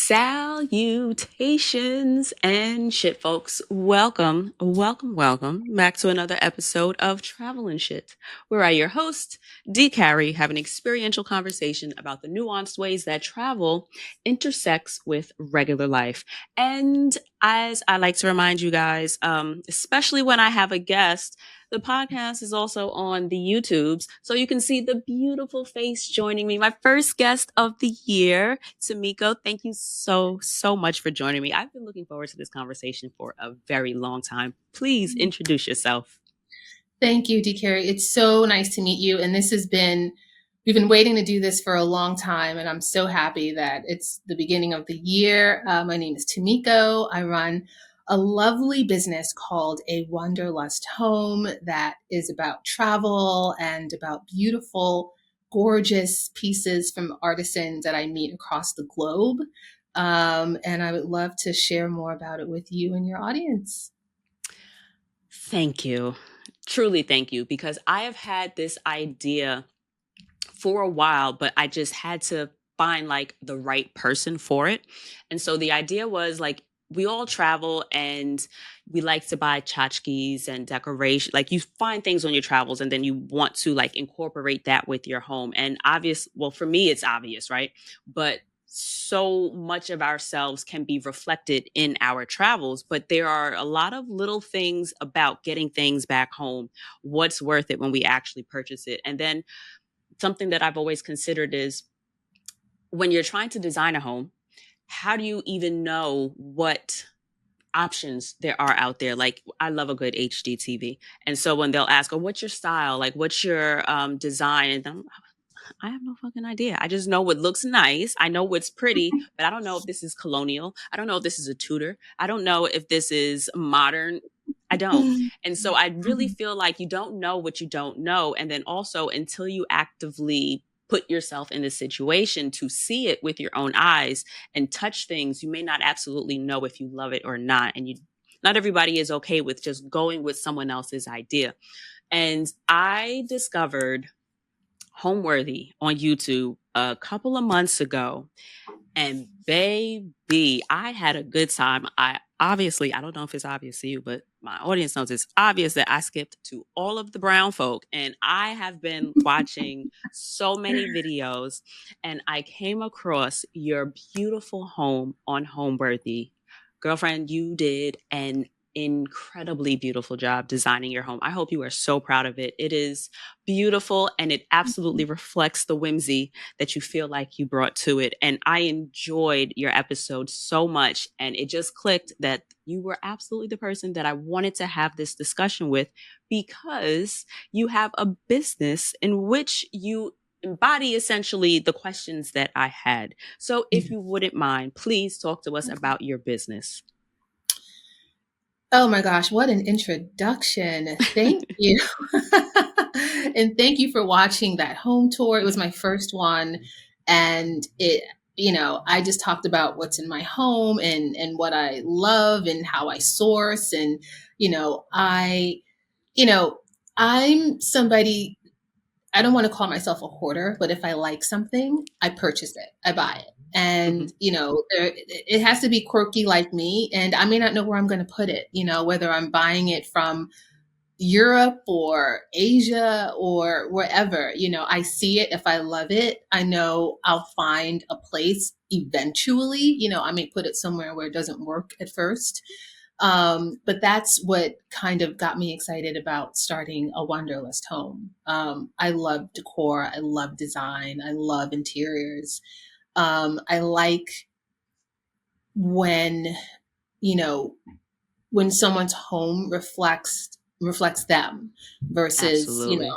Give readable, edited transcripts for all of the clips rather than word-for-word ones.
Salutations and shit, folks. Welcome back to another episode of Travel and Shit, where I, your host, D. Carey, have an experiential conversation about the nuanced ways that travel intersects with regular life. And as I like to remind you guys, especially when I have a guest, the podcast is also on the YouTubes, so you can see the beautiful face joining me. My first guest of the year, Tamiko. Thank you so much for joining me. I've been looking forward to this conversation for a very long time. Please introduce yourself. Thank you, D. Carey. It's so nice to meet you. And we've been waiting to do this for a long time. And I'm so happy that it's the beginning of the year. My name is Tamiko. I run a lovely business called a Wanderlust Home that is about travel and about beautiful, gorgeous pieces from artisans that I meet across the globe. And I would love to share more about it with you and your audience. Thank you. Truly thank you, because I have had this idea for a while, but I just had to find like the right person for it. And so the idea was like, we all travel and we like to buy tchotchkes and decoration. Like you find things on your travels and then you want to like incorporate that with your home. And well, for me, it's obvious, right? But so much of ourselves can be reflected in our travels, but there are a lot of little things about getting things back home. What's worth it when we actually purchase it? And then something that I've always considered is when you're trying to design a home, how do you even know what options there are out there? Like, I love a good HD TV. And so when they'll ask, oh, what's your style? Like, what's your design? And I have no fucking idea. I just know what looks nice. I know what's pretty, but I don't know if this is colonial. I don't know if this is a Tudor. I don't know if this is modern. I don't. And so I really feel like you don't know what you don't know. And then also, until you actively put yourself in the situation to see it with your own eyes and touch things, you may not absolutely know if you love it or not. And not everybody is okay with just going with someone else's idea. And I discovered Homeworthy on YouTube a couple of months ago. And baby, I had a good time. I don't know if it's obvious to you, but my audience knows it's obvious that I skipped to all of the brown folk. And I have been watching so many videos, and I came across your beautiful home on Homeworthy. Girlfriend, you did an incredibly beautiful job designing your home. I hope you are so proud of it. It is beautiful and it absolutely reflects the whimsy that you feel like you brought to it. And I enjoyed your episode so much. And it just clicked that you were absolutely the person that I wanted to have this discussion with, because you have a business in which you embody essentially the questions that I had. So if you wouldn't mind, please talk to us about your business. Oh my gosh, what an introduction. Thank you. And thank you for watching that home tour. It was my first one. And I just talked about what's in my home and what I love and how I source. And, you know, I, you know, I'm somebody, I don't want to call myself a hoarder, but if I like something, I purchase it, I buy it. Mm-hmm. And, it has to be quirky like me. And I may not know where I'm going to put it, whether I'm buying it from Europe or Asia or wherever, I see it. If I love it, I know I'll find a place eventually. I may put it somewhere where it doesn't work at first. But that's what kind of got me excited about starting a Wanderlust home. I love decor. I love design. I love interiors. I like when, you know, when someone's home reflects them versus, Absolutely.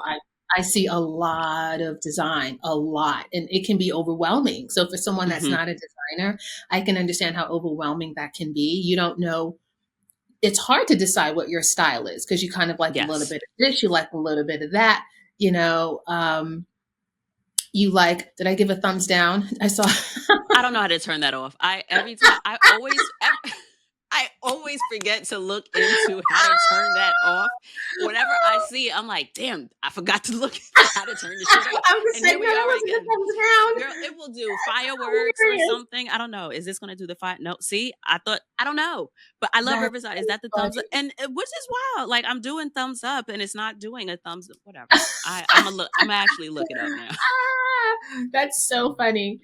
I see a lot of design, a lot, and it can be overwhelming. So for someone that's Mm-hmm. not a designer, I can understand how overwhelming that can be. You don't know, it's hard to decide what your style is because you kind of like a little Yes. bit of this, you like a little bit of that, you know. Did I give a thumbs down? I saw. I don't know how to turn that off. I every time I always always forget to look into how to turn that off. Whenever I see it, I'm like, damn, I forgot to look into how to turn this shit off. I'm just And here saying, no, we that are wasn't again. a thumbs down. Girl, it will do fireworks or Hilarious. something. I don't know. Is this gonna do the fire? No, see, I thought I don't know. But I love That's Riverside. Is so that the thumbs up? funny. And which is wild. Like I'm doing thumbs up and it's not doing a thumbs up. Whatever. I'm a look. I'm gonna actually look it up now. That's so funny.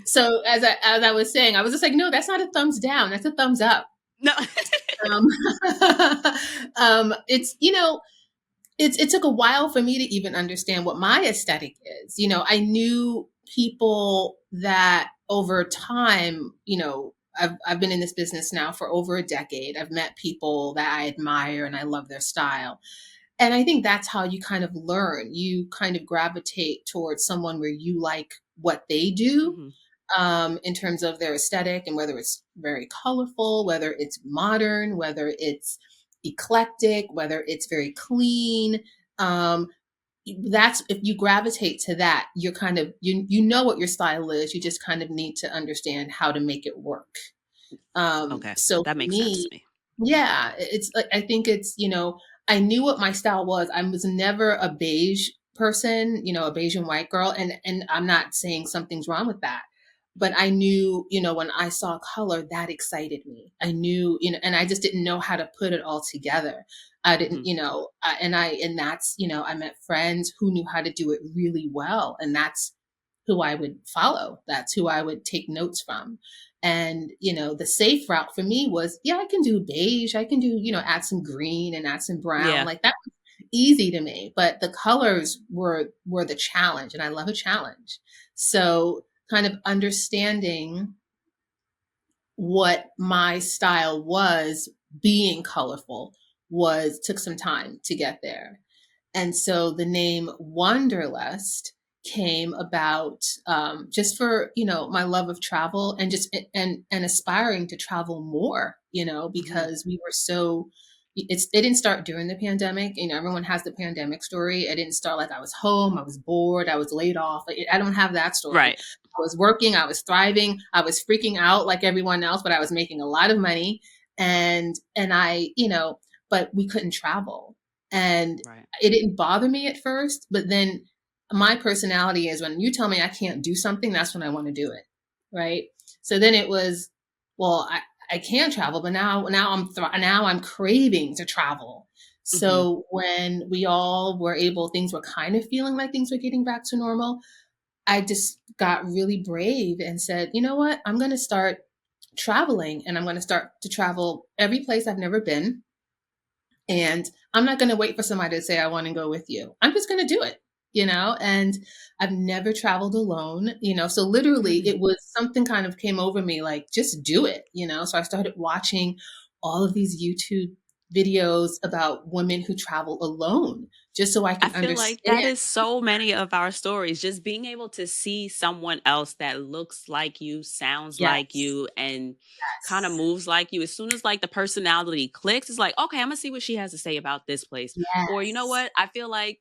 So as I was saying, I was just like, no, that's not a thumbs down. That's a thumbs up. No. Um, it's it took a while for me to even understand what my aesthetic is. I knew people that over time, I've been in this business now for over a decade. I've met people that I admire and I love their style. And I think that's how you kind of learn. You kind of gravitate towards someone where you like what they do, Hmm. in terms of their aesthetic, and whether it's very colorful, whether it's modern, whether it's eclectic, whether it's very clean. Um, that's if you gravitate to that, you're kind of you know what your style is. You just kind of need to understand how to make it work. Okay. So That for makes sense me, to me. yeah, it's like I think it's, I knew what my style was. I was never a beige person, a beige and white girl, and I'm not saying something's wrong with that. But I knew, when I saw color, that excited me. I knew, and I just didn't know how to put it all together. I didn't, Hmm. and that's, I met friends who knew how to do it really well, and that's who I would follow. That's who I would take notes from. And, the safe route for me was, yeah, I can do beige. I can do, add some green and add some brown. Yeah. Like that was easy to me. But the colors were the challenge. And I love a challenge. So kind of understanding what my style was being colorful was took some time to get there. And so the name Wanderlust came about, just for, my love of travel, and just and aspiring to travel more, Hmm. because we were so it didn't start during the pandemic. Everyone has the pandemic story. It didn't start like I was home, I was bored, I was laid off. I don't have that story. Right. I was working, I was thriving, I was freaking out like everyone else, but I was making a lot of money. And I, but we couldn't travel. And Right. it didn't bother me at first, but then my personality is, when you tell me I can't do something, that's when I want to do it. Right. So then it was, well, I can travel, but now I'm craving to travel. Hmm. So when we all were able, things were kind of feeling like things were getting back to normal. I just got really brave and said, you know what? I'm going to start traveling, and I'm going to start to travel every place I've never been. And I'm not going to wait for somebody to say, I want to go with you. I'm just going to do it, and I've never traveled alone, so literally Really. it was something kind of came over me, like, just do it, so I started watching all of these YouTube videos about women who travel alone, just so I I can feel like that understand. is so many of our stories. Just being able to see someone else that looks like you, sounds like Yes. you, and kind of Yes. moves like you. As soon as like the personality clicks, it's like, okay, I'm gonna see what she has to say about this place. Or you know Yes. what? I feel like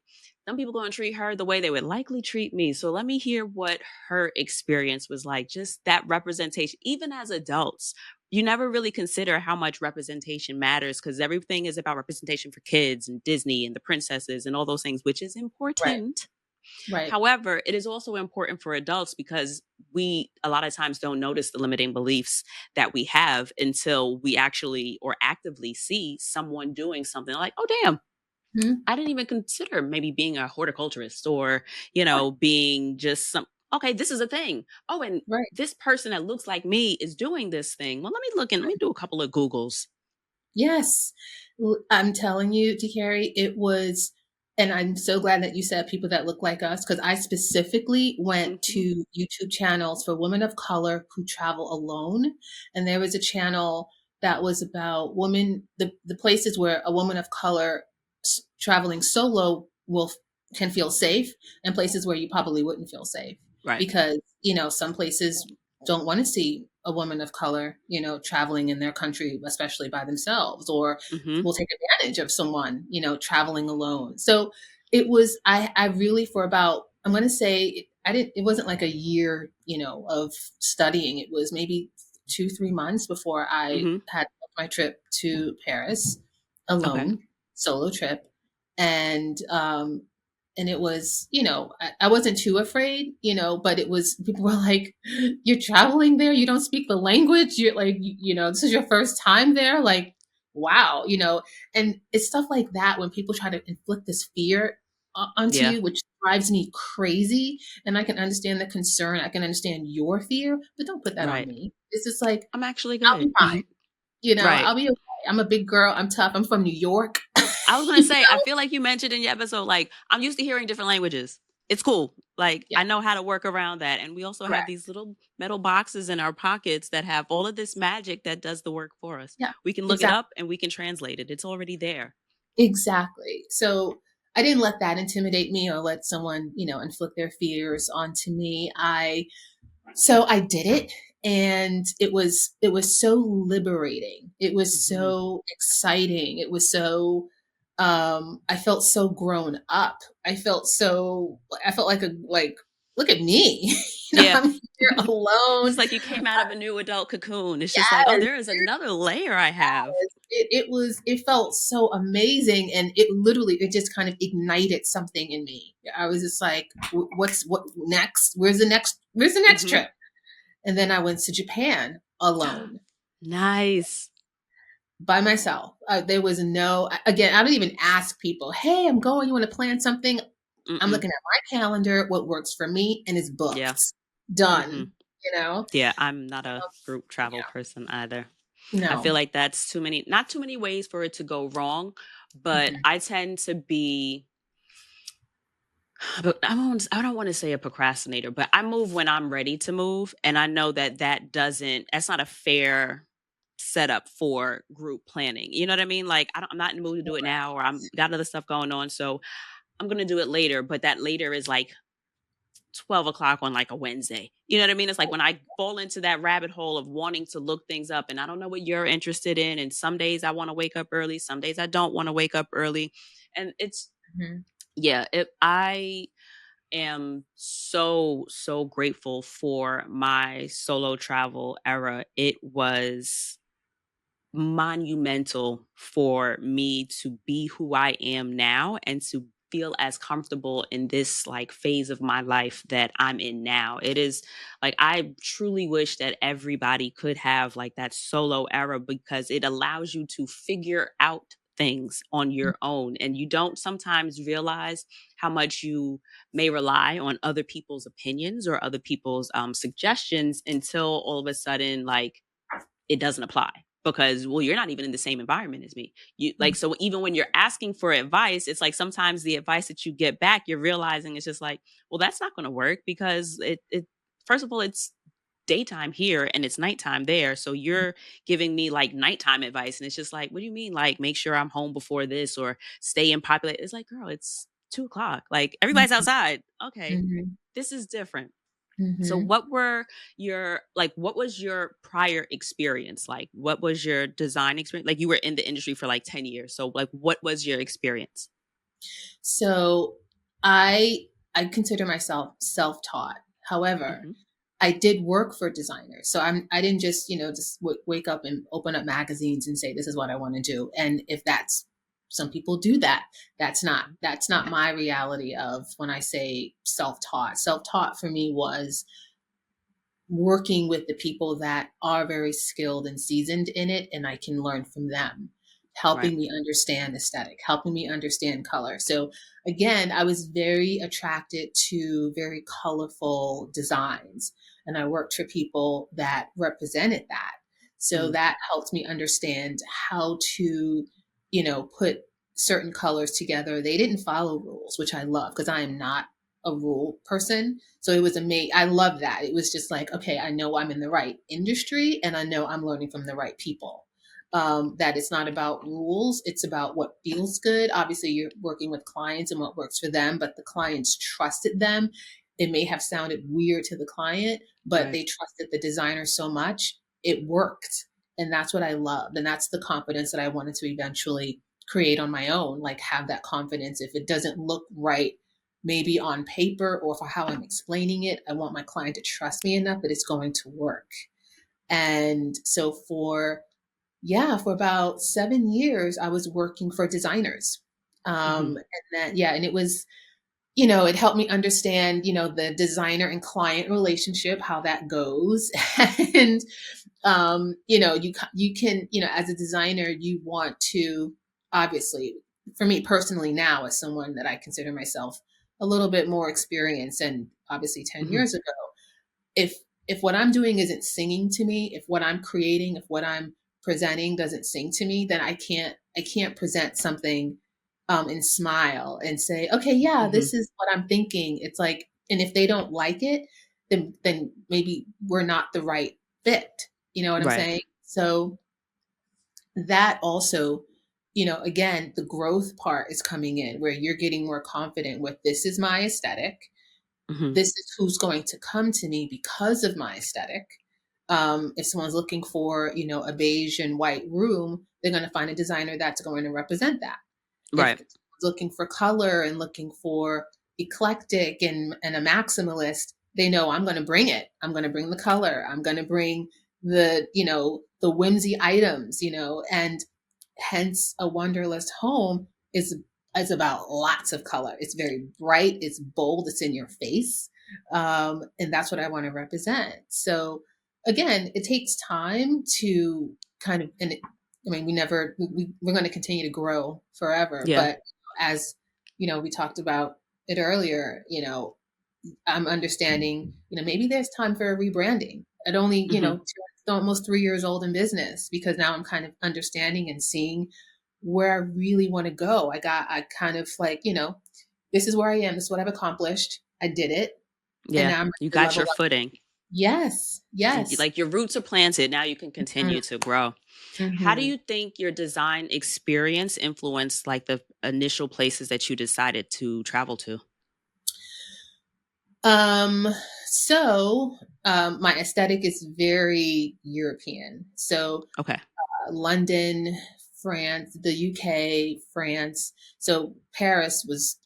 some people gonna treat her the way they would likely treat me. So let me hear what her experience was like. Just that representation, even as adults. You never really consider how much representation matters because everything is about representation for kids and Disney and the princesses and all those things, which is Right. important. Right. However, it is also important for adults because we a lot of times don't notice the limiting beliefs that we have until we actually or actively see someone doing something like, oh, damn, Mhm. I didn't even consider maybe being a horticulturist or, Yeah. being just okay, this is a thing. Oh, and Right. this person that looks like me is doing this thing. Well, let me look and let me do a couple of Googles. Yes. I'm telling you, DeCarrie, it was, and I'm so glad that you said people that look like us, because I specifically went Hmm. to YouTube channels for women of color who travel alone. And there was a channel that was about the places where a woman of color traveling solo can feel safe, and places where you probably wouldn't feel safe. Right. Because, some places don't want to see a woman of color, traveling in their country, especially by themselves, or Hmm. will take advantage of someone, traveling alone. So I really, for about, I'm going to say, it wasn't like a year, of studying. It was maybe 2, 3 months before I Hmm. had booked my trip to Paris Okay. alone, solo trip, and it was, I wasn't too afraid, but it was, people were like, "You're traveling there, you don't speak the language, you're like, this is your first time there, like, wow," and it's stuff like that when people try to inflict this fear onto Yeah. you, which drives me crazy. And I can understand the concern, I can understand your fear, but don't put that on Right. me. It's just like, I'm actually I'll be good. fine. Right. I'll be okay. I'm a big girl. I'm tough. I'm from New York. I was gonna You say, I know? feel like you mentioned in your episode, like, I'm used to hearing different languages. It's cool. Like, Yeah, I know how to work around that. And we also have correct. these little metal boxes in our pockets that have all of this magic that does the work for us. Yeah, We can look it exactly. up and we can translate it. It's already there. Exactly. So I didn't let that intimidate me or let someone, inflict their fears onto me. So I did it, and it was so liberating. It was Mhm. so exciting. It was so I felt so grown up. I felt like look at me. Yeah. I'm here It's alone. just like you came out of a new adult cocoon. It's just like, oh, Yes. there is another layer I have. It felt so amazing, and it just kind of ignited something in me. I was just like, what next? Where's the next Mhm. trip?" And then I went to Japan alone Nice. by myself. There was no, again, I don't even ask people, "Hey, I'm going. You want to plan something?" I'm Mm-mm. looking at my calendar, what works for me, and it's Yeah. booked. Done. Mhm. You know? Yeah, I'm not a Um, group travel yeah. person either. I feel No. like that's too many not too many ways for it to go wrong, but Mhm. I tend to be but I don't want to say a procrastinator, but I move when I'm ready to move, and I know that that's not a fair setup for group planning. You know what I mean? Like I'm not in the mood to do it now, or I'm got other stuff going on, so I'm gonna do it later. But that later is like 12 o'clock on like a Wednesday. You know what I mean? It's like when I fall into that rabbit hole of wanting to look things up, and I don't know what you're interested in. And some days I want to wake up early, some days I don't want to wake up early. And it's, Mhm. yeah, I am so, so grateful for my solo travel era. It was monumental for me to be who I am now and to feel as comfortable in this like phase of my life that I'm in now. It is like I truly wish that everybody could have like that solo era because it allows you to figure out things on your own and you don't sometimes realize how much you may rely on other people's opinions or other people's suggestions until all of a sudden like it doesn't apply because well you're not even in the same environment as me you Mhm. like so even when you're asking for advice it's like sometimes the advice that you get back you're realizing it's just like well that's not going to work because it first of all it's daytime here and it's nighttime there so you're giving me like nighttime advice and it's just like what do you mean like make sure I'm home before this or stay in populate it's like girl it's 2 o'clock like everybody's Mhm. outside okay Mhm. this is different so Mhm. what was your prior experience like? What was your design experience? Like you were in the industry for like 10 years. So like what was your experience? So I consider myself self-taught. However, Mhm. I did work for designers. So I didn't just, just wake up and open up magazines and say this is what I want to do. And if that's some people do that. Mhm. That's not my reality of when I say self-taught. Self-taught for me was working with the people that are very skilled and seasoned in it, and I can learn from them, Right. helping me understand aesthetic, helping me understand color. So again, I was very attracted to very colorful designs, and I worked for people that represented that. So Mm. that helped me understand how to, put certain colors together. They didn't follow rules, which I love because I am not a rule person. So it was amazing. I love that. It was just like, okay, I know I'm in the right industry and I know I'm learning from the right people. That it's not about rules, it's about what feels good. Obviously, you're working with clients and what works for them, but the clients trusted them. It may have sounded weird to the client, but Right. they trusted the designer so much, it worked. And that's what I loved. And that's the confidence that I wanted to eventually create on my own, like have that confidence. If it doesn't look right, maybe on paper or for how I'm explaining it, I want my client to trust me enough that it's going to work. And so for yeah, for about 7 years, I was working for designers. Hmm. And then, yeah, and it was, it helped me understand, the designer and client relationship, how that goes. And, you can, as a designer, you want to, obviously, for me personally now, as someone that I consider myself a little bit more experienced, and obviously 10 Hmm. years ago, if what I'm doing isn't singing to me, if what I'm creating, if what I'm presenting doesn't sing to me, then I can't present something and smile and say, okay, yeah, Hmm. this is what I'm thinking. It's like, and if they don't like it, then maybe we're not the right fit. You know what I'm Right. saying? So that also, again, the growth part is coming in where you're getting more confident with, this is my aesthetic, Hmm. this is who's going to come to me because of my aesthetic. If someone's looking for, a beige and white room, they're going to find a designer that's going to represent that. If Right. someone's looking for color and looking for eclectic and a maximalist, they know I'm going to bring it. I'm going to bring the color. I'm going to bring the whimsy items, and hence a Wanderlust home is about lots of color. It's very bright, it's bold, it's in your face. And that's what I want to represent. So again, it takes time to kind of, I mean, we're going to continue to grow forever, Yeah. but as we talked about it earlier, I'm understanding, maybe there's time for a rebranding. At only, Hmm. almost 3 years old in business, because now I'm kind of understanding and seeing where I really want to go. I kind of like, this is where I am. This is what I've accomplished. I did it. And Yeah. now I'm You ready to got level your up. footing. Yes. Yes. Like your roots are planted. Now you can Mm-hmm. continue to grow. How do Mm-hmm. you think your design experience influenced like the initial places that you decided to travel to? Um, my aesthetic is very European. So Okay. London, France, the UK, France. So Paris was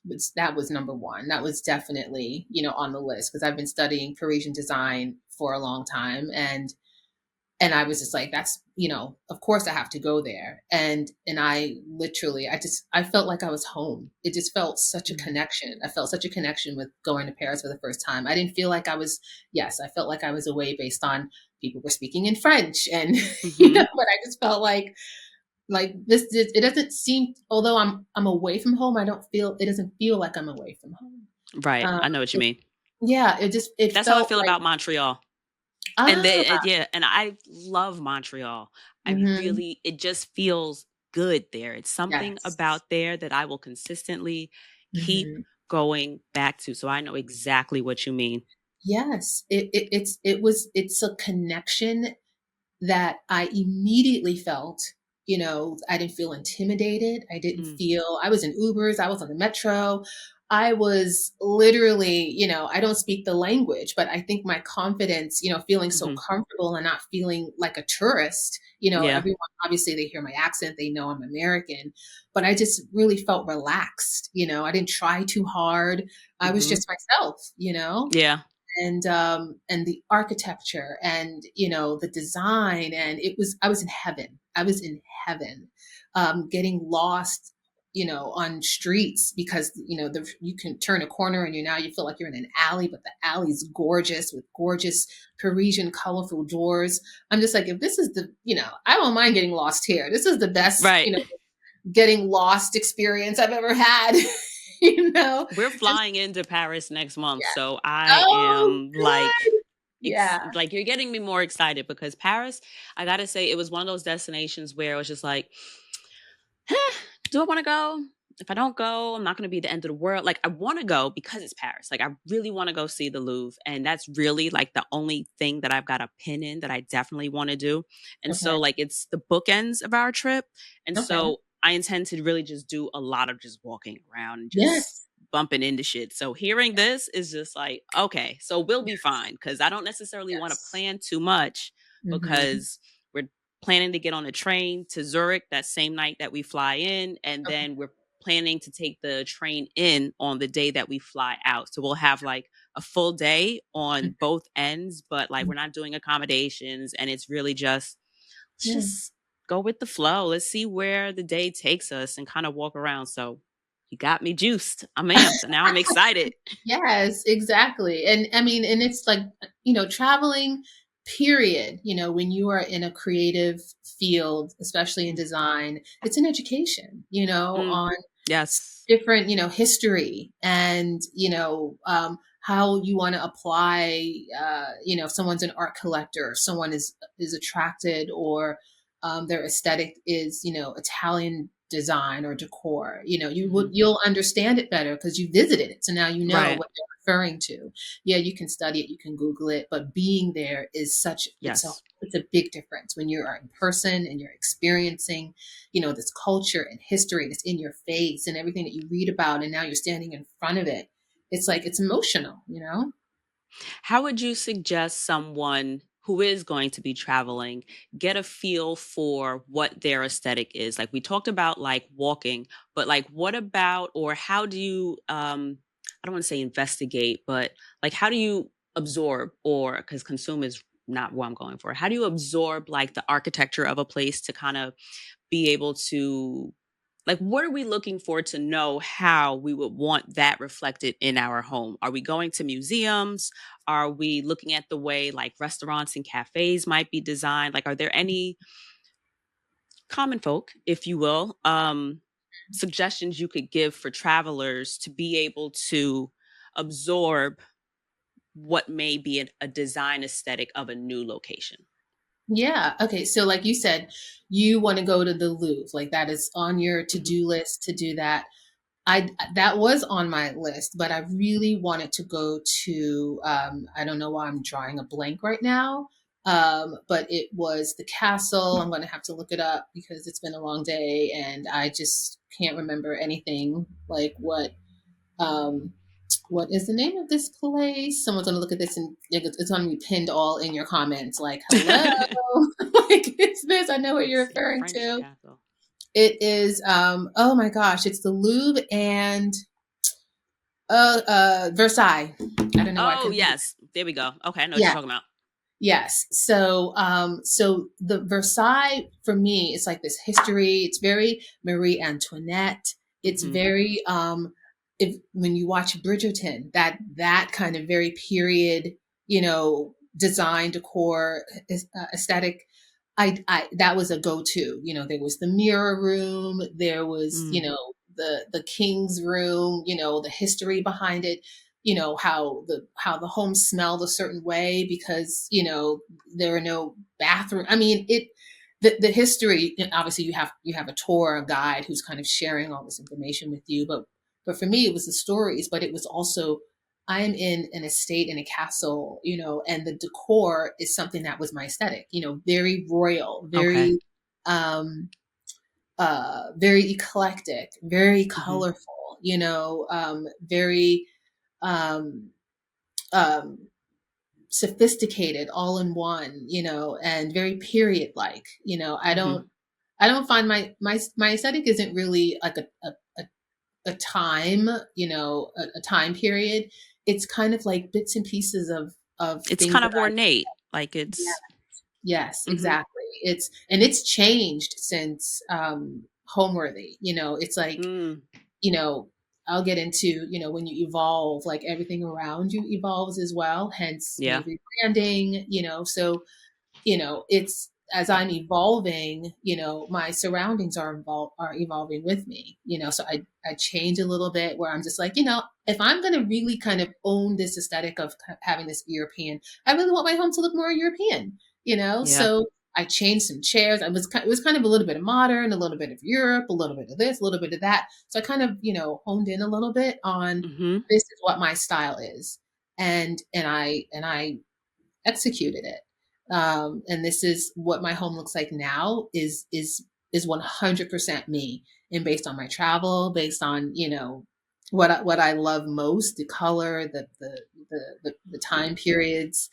number one. That was definitely, on the list, because I've been studying Parisian design for a long time, and I was just like, that's, of course I have to go there. And I literally, I felt like I was home. It just felt such a Mhm. connection. I felt such a connection with going to Paris for the first time. I didn't feel like yes, I felt like I was away based on people were speaking in French, and Mhm. but I just felt like this, it doesn't seem, although I'm away from home, it doesn't feel like I'm away from home. Right. Um, I know what you it, mean. yeah, it That's how I felt feel like, about Montreal. And ah, they yeah, and I love Montreal. hmm, It just feels good there. It's something yes. about there that I will consistently keep Hmm. going back to. So I know exactly what you mean. Yes, it's a connection that I immediately felt. I didn't feel intimidated. Mm, I was in Ubers, I was on the metro. I was literally, I don't speak the language, but I think my confidence, feeling so mhm. comfortable and not feeling like a tourist, Yeah. everyone, obviously they hear my accent, they know I'm American, but I just really felt relaxed. I didn't try too hard. I was Mhm. just myself. Yeah. And the architecture, and the design, and I was in heaven. I was in heaven. Getting lost, on streets, because you can turn a corner and you feel like you're in an alley, but the alley's gorgeous with gorgeous Parisian colorful doors. I'm just like, if this is I don't mind getting lost here. This is the best, Right. getting lost experience I've ever had. We're And flying into Paris next month, yeah. so I Oh, am like good. Yeah. like you're getting me more excited because Paris, I got to say it was one of those destinations where it was just like do I want to go? If I don't go, I'm not going to be the end of the world. Like I want to go because it's Paris. Like I really want to go see the Louvre, and that's really like the only thing that I've got a pin in that I definitely want to do. And Okay. so like it's the bookends of our trip, and Okay. so I intend to really just do a lot of just walking around and just Yes. bumping into shit. So hearing this is just like, okay, so we'll be Yes. fine because I don't necessarily want to Yes. plan too much Mm-hmm. because we're planning to get on a train to Zurich that same night that we fly in, and Okay. then we're planning to take the train in on the day that we fly out. So we'll have like a full day on both ends, but like we're not doing accommodations, and it's really just let's Yeah. just go with the flow. Let's see where the day takes us and kind of walk around. So you got me juiced. I'm amped. Now I'm excited. Yes, exactly. And I mean, and it's like, traveling, period, when you are in a creative field, especially in Mm, design, it's an education, mm, on yes. different, history and, how you want to apply, if someone's an art collector, someone is attracted or their aesthetic is, Italian design or decor, Hmm. you'll understand it better because you visited it. So now you know Right. what they're referring to. Yeah, you can study it, you can Google it, but being there is Yes. it's a big difference when you're in person and you're experiencing, this culture and history that's in your face and everything that you read about, and now you're standing in front of it. It's like it's emotional. How would you suggest someone who is going to be traveling get a feel for what their aesthetic is? Like we talked about like walking, but like what about or how do you I don't want to say investigate, but like how do you absorb or cuz consume is not what I'm going for. How do you absorb like the architecture of a place to kind of be able to like what are we looking for to know how we would want that reflected in our home? Are we going to museums? Are we looking at the way like restaurants and cafes might be designed? Like are there any common folk, if you will, suggestions you could give for travelers to be able to absorb what may be a design aesthetic of a new location? Yeah. Okay. So, like you said, you want to go to the Louvre. Like that is on your Hmm. to-do list to do that. I That was on my list, but I really wanted to go to. I don't know why I'm drawing a blank right now. But it was the castle. I'm going to have to look it up because it's been a long day, and I just can't remember anything like um, what is the name of this place? Someone's gonna look at this and it's gonna be pinned all in your comments. Like, hello, like it's this. I know what you're Let's see. referring French to. castle. It is. Oh my gosh, it's the Louvre and Versailles. I don't know why I Oh, couldn't think. yes. There we go. Okay, I know what you're Yeah. talking about. Yes. So the Versailles for me is like this history. It's very Marie Antoinette. It's Mhm. very if when you watch Bridgerton, that kind of very period, design, decor, aesthetic. I that was a go-to. There was the mirror room. There was, Mm, the king's room. The history behind it, how the home smelled a certain way because there are no bathroom. I mean, the history. Obviously you have a tour, a guide who's kind of sharing all this information with you, but for me it was the stories, but it was also I'm in an estate in a castle, and the decor is something that was my aesthetic, very royal, okay. um very eclectic, very Mhm. colorful, very um, um, sophisticated all in one, and very period like. I Mhm. don't find my aesthetic isn't really like a time, a time period. It's kind of like bits and pieces of It's things kind that of I. ornate. Like Yeah. it's Yes, mhm. exactly. It's changed since Homeworthy. It's like, Mm, you know, I'll get into, when you evolve, like everything around you evolves as well, hence, yeah. rebranding, so, it's as I'm evolving, my surroundings are evolving with me, so I change a little bit where I'm just like, if I'm going to really kind of own this aesthetic of having this European, I really want my home to look more European, Yeah. so I changed some chairs. It was kind of a little bit of modern, a little bit of Europe, a little bit of this, a little bit of that. So I kind of, honed in a little bit on Mhm. this is what my style is. And I executed it. And this is what my home looks like now is 100% me, and based on my travel, based on, what I love most, the color, the time periods.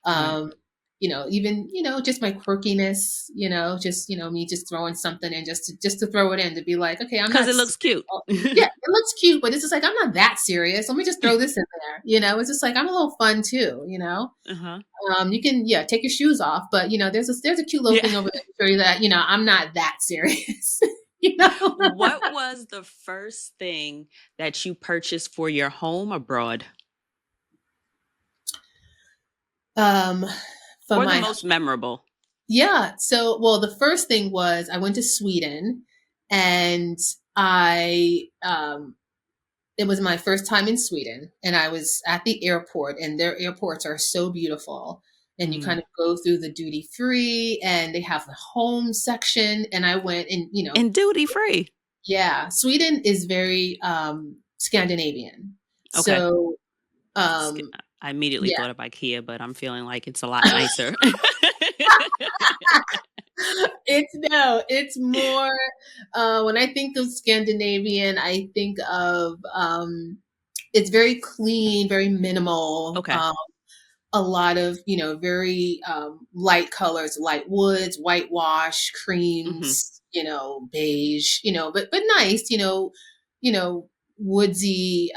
Right. Um, even, just my quirkiness, just, me just throwing something in just to throw it in to be like, okay, I'm Because not it looks serious. cute. Oh, yeah, it looks cute, but it's just like, I'm not that serious. Let me just throw this in there. It's just like, I'm a little fun too. Uh-huh. You can, yeah, take your shoes off, but there's a cute little Yeah. thing over there to show you that, I'm not that serious. you know? What was the first thing that you purchased for your home abroad? Um, for Or the my most memorable? Yeah. So, well, the first thing was I went to Sweden, and I it was my first time in Sweden, and I was at the airport, and their airports are so beautiful. And you Mm. kind of go through the duty free, and they have the home section, and I went, and And duty free. yeah, Sweden is very Scandinavian. Okay. So, Sk- um I immediately yeah. thought of IKEA, but I'm feeling like it's a lot nicer. It's more, when I think of Scandinavian, I think of, it's very clean, very minimal, Okay. a lot of, very, light colors, light woods, whitewash, Hmm. creams, beige, but nice, you know, woodsy,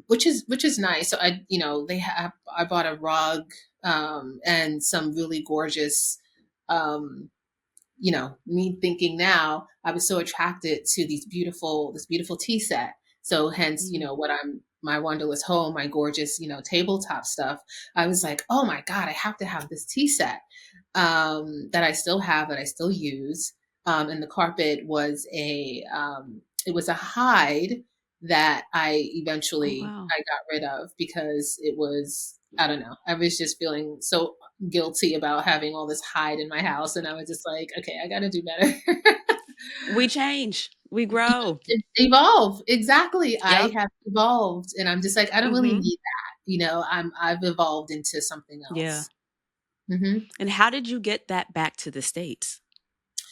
which is nice. So I bought a rug, and some really gorgeous, um, me thinking now, I was so attracted to this beautiful tea set. So hence, Mm. what my Wanderlust home, my gorgeous, tabletop stuff. I was like, oh my God, I have to have this tea set, that I still have, that I still use. And the carpet was it was a hide that Oh, I wow. got rid of because it was, I don't know. I was just feeling so guilty about having all this hide in my house, and I was just like, okay, I got to do better. We change, we grow. Evolve, exactly. I Yep. have evolved, and I'm just like, I don't really Hmm. need that. I've evolved into something Yeah. else. Hmm. And how did you get that back to the States?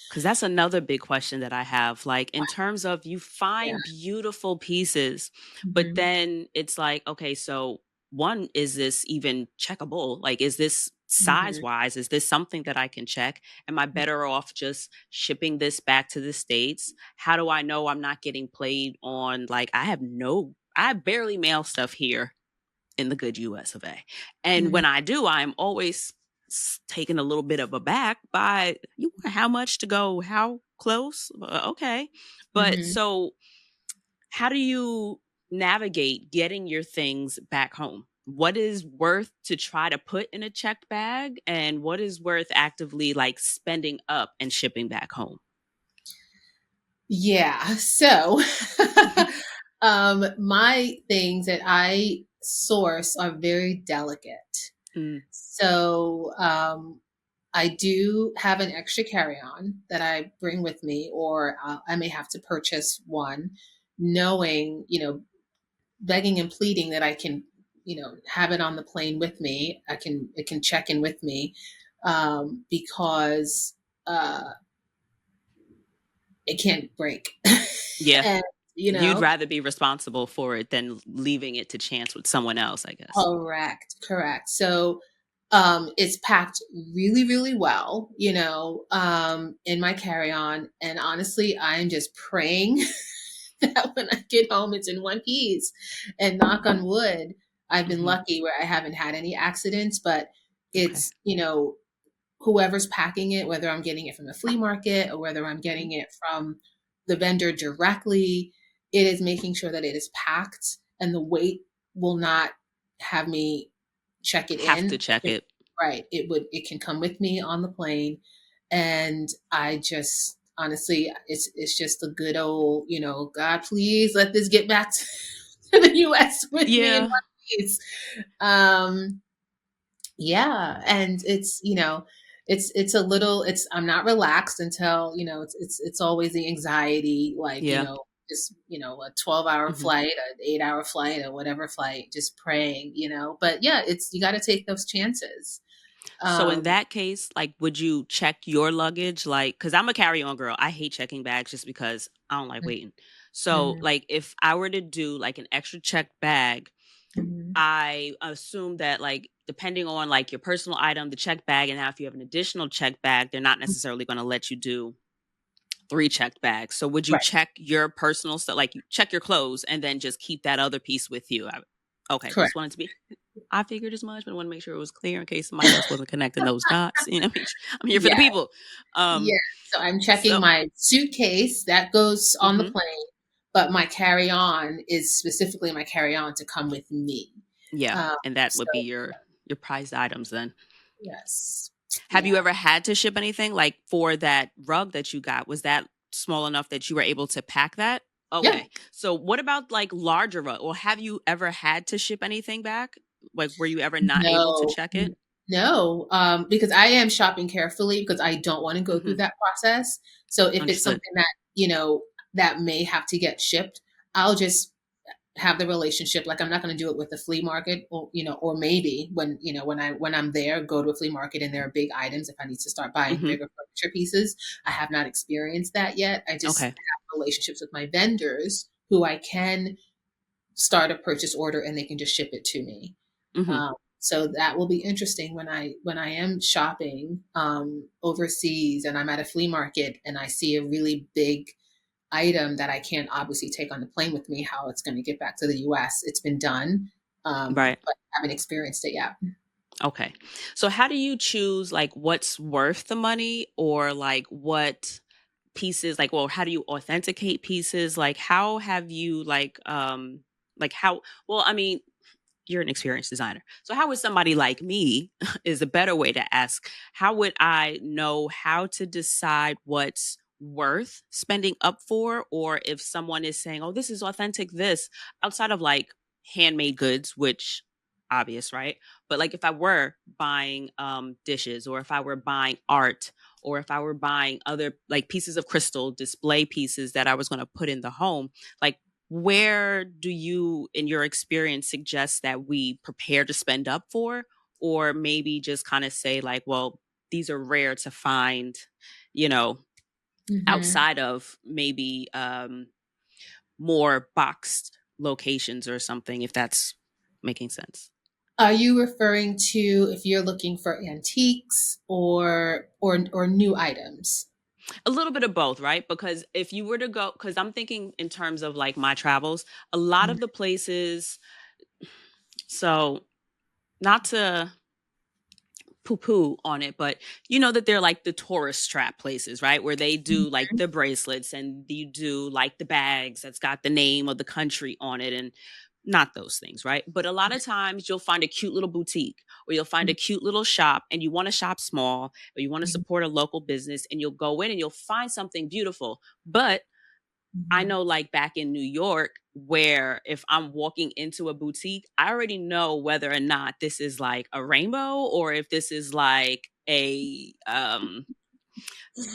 Because that's another big question that I have. Like, in terms of you Yeah. find beautiful pieces, but Hmm. then it's like, okay, so one, is this even checkable? Like, is this size Hmm. wise? Is this something that I can check? Am I better off just shipping this back to the States? How do I know I'm not getting played on? Like, I barely mail stuff here in the good US of A. And Hmm. when I do, I'm always taken a little bit of aback by, you want how much to go, how close? Okay. But Hmm. so, how do you navigate getting your things back home? What is worth to try to put in a checked bag, and what is worth actively like spending up and shipping back home? Yeah. So, my things that I source are very delicate. Mm, So, I do have an extra carry-on that I bring with me, or I may have to purchase one, knowing, begging and pleading that I can, have it on the plane with me. It can check in with me, because uh, it can't break. yeah. and you You'd know, rather be responsible for it than leaving it to chance with someone else, I guess. Correct, correct. So, it's packed really, really well, in my carry-on. And honestly, I'm just praying that when I get home, it's in one piece. And knock on wood, I've been Hmm. lucky where I haven't had any accidents, but Okay. it's, whoever's packing it, whether I'm getting it from the flea market or whether I'm Mhm. getting it from the vendor directly, it is making sure that it is packed and the weight will not have me check it Have to in. check it. Right. It can come with me on the plane. And I just honestly, it's just a good old, God, please let this get back to the US with me in one Yeah. piece. Um, yeah, and it's a little, I'm not relaxed until, it's always the anxiety, like, Yeah. just, a 12-hour Mhm. flight, an 8-hour flight, or whatever flight, just praying, but yeah, it's, you got to take those chances. So in Um, that case, like, would you check your luggage? Like, because I'm a carry-on girl. I hate checking bags just because I don't like waiting. So, mhm, like, if I were to do like an extra checked bag, mhm, I assume that, like, depending on like your personal item, the check bag, and now if you have an additional check bag, they're not necessarily going to let you do three checked bags. So would you Right. check your personal stuff, like you check your clothes, and then just keep that other piece with you? Okay, Correct. just wanted to be. I figured as much, but I want to make sure it was clear in case somebody else wasn't connecting those dots. You know, I'm here for the Yeah. people. Yeah. Um, So I'm checking so my suitcase that goes on the hmm plane, but my carry on is specifically my carry on to come with me. yeah, and that So would be your prized items then. yes. Have you Yeah. ever had to ship anything like for that rug that you got? Was that small enough that you were able to pack that? Yeah. Okay. So what about like larger rug? Or have you ever had to ship anything back? Like were you ever not able to No. check it? No, because I am shopping carefully because I don't want to go through Hmm. that process. So if it's Understood. something that, that may have to get shipped, I'll just have the relationship. Like I'm not going to do it with the flea market or, or maybe when I'm there, go to a flea market and there are big items. If I need to start buying Hmm. bigger furniture pieces, I have not experienced that yet. I just Okay. have relationships with my vendors who I can start a purchase order and they can just ship it to me. Hmm. So that will be interesting when I am shopping overseas and I'm at a flea market and I see a really big item that I can't obviously take on the plane with me. How it's going to get back to the U.S. It's been done, Right. but I haven't experienced it yet. Okay. So how do you choose like what's worth the money or like what pieces like well how do you authenticate pieces like how have you like how well I mean you're an experienced designer. So how would somebody like me is a better way to ask, how would I know how to decide what's worth spending up for or if someone is saying, "Oh, this is authentic this," outside of like handmade goods, which obvious, right? But like if I were buying dishes or if I were buying art or if I were buying other like pieces of crystal display pieces that I was going to put in the home, like where do you, in your experience, suggest that we prepare to spend up for? Or maybe just kind of say, like, well, these are rare to find, you know, Hmm. outside of maybe more boxed locations or something, if that's making sense. Are you referring to if you're looking for antiques or new items? A little bit of both, right? Because if you were to go, because I'm thinking in terms of like my travels, a lot of the places, so not to poo poo on it, but you know that they're like the tourist trap places, right? Where they do like the bracelets and you do like the bags that's got the name of the country on it and not those things, right? But a lot of times you'll find a cute little boutique or you'll find a cute little shop and you want to shop small or you want to support a local business and you'll go in and you'll find something beautiful. But I Mhm. know like back in New York where if I'm walking into a boutique, I already know whether or not this is like a rainbow or if this is like a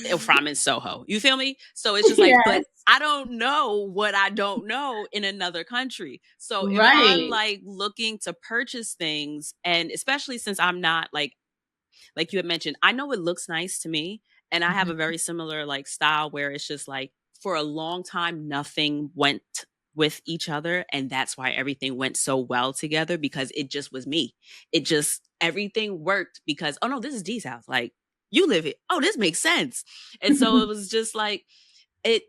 if I'm in Soho. You feel me? So it's just like, but Yes. I don't know what I don't know in another country. So if I'm Right. like looking to purchase things and especially since I'm not like you had mentioned, I know it looks nice to me. And I have a Mhm. very similar like style where it's just like for a long time, nothing went with each other. And that's why everything went so well together because it just was me. It just, everything worked because, oh no, this is Dee's house. Like you live it. Oh, this makes sense. And so it was just like, it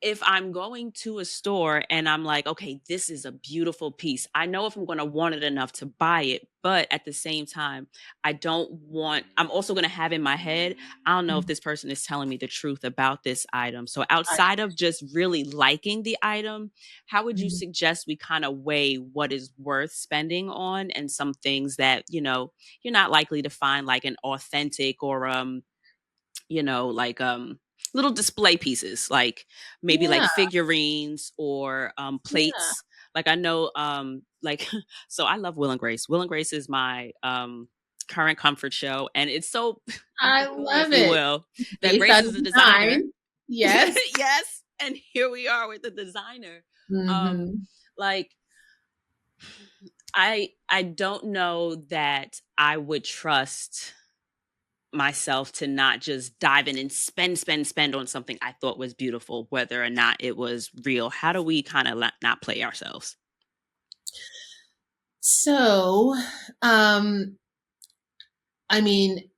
if I'm going to a store and I'm like, okay, this is a beautiful piece, I know if I'm going to want it enough to buy it. But at the same time, I'm also going to have in my head, I don't know if this person is telling me the truth about this item. So I- outside of just really liking the item, how would you mhm. suggest we kind of weigh what is worth spending on and some things that, you're not likely to find like an authentic or, like little display pieces like maybe like Yeah. figurines or Yeah. plates like I know like so I love Will and Grace. Will and Grace is my current comfort show and it's so I apropos if love you it. will that Based Grace on is the a designer. design. Yes. Yes, and here we are with the designer. um Hmm. like I don't know that I would trust myself to not just dive in and spend on something I thought was beautiful, whether or not it was real. How do we kind of not play ourselves? So, um, I mean,